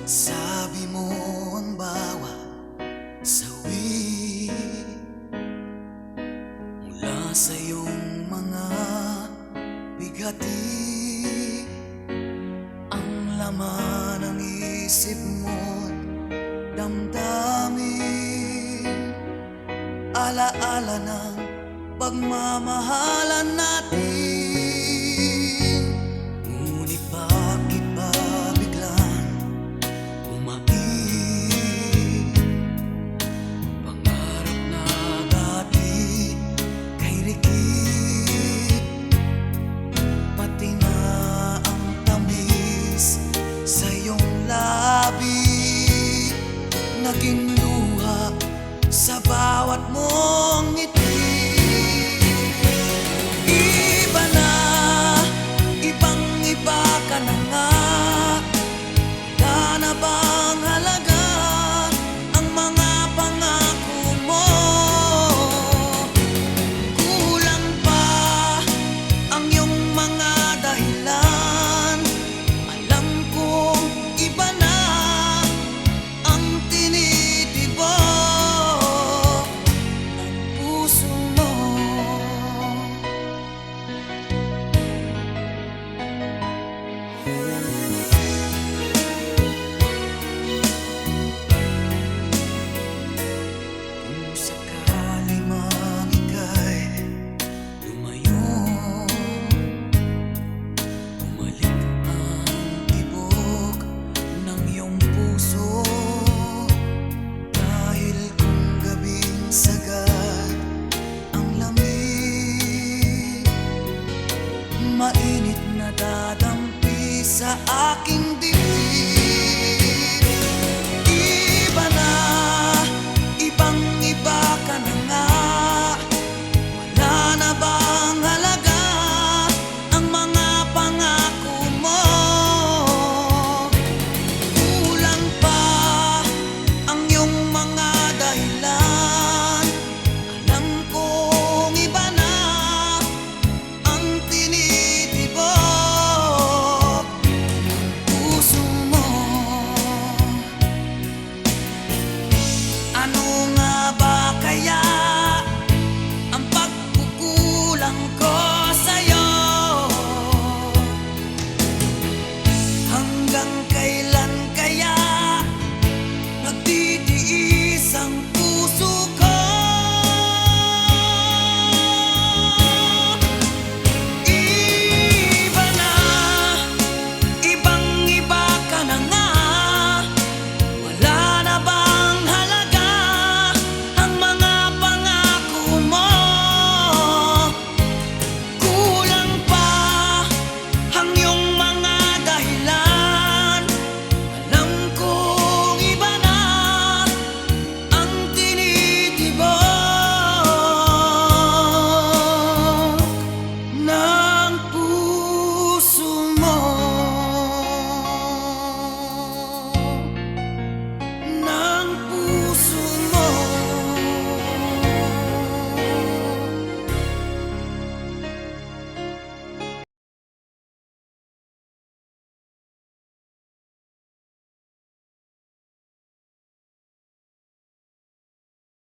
Sabi mo ang bawat sawi mula sa iyong mga bigati, ang laman ng isip mo't damdamin, alaala ng pagmamahalan natin. Ngunit bakit ba biglang umaib? Pangarap na dati kay rikit, pati na ang tamis sa iyong labi, naging luha sa bawat mong ngiti. Iba na, ibang-iba ka na nga. Wala na bang halaga ang mga pangako mo? Kulang pa ang iyong mga dahilan. Alam kong iba na ang tinitibok ng puso mo. Kung sakali mang ika'y lumayo, bumalik ang tibok ng iyong puso. Dahil kung gabing sagad ang lamig, mainit na dadampi sa aking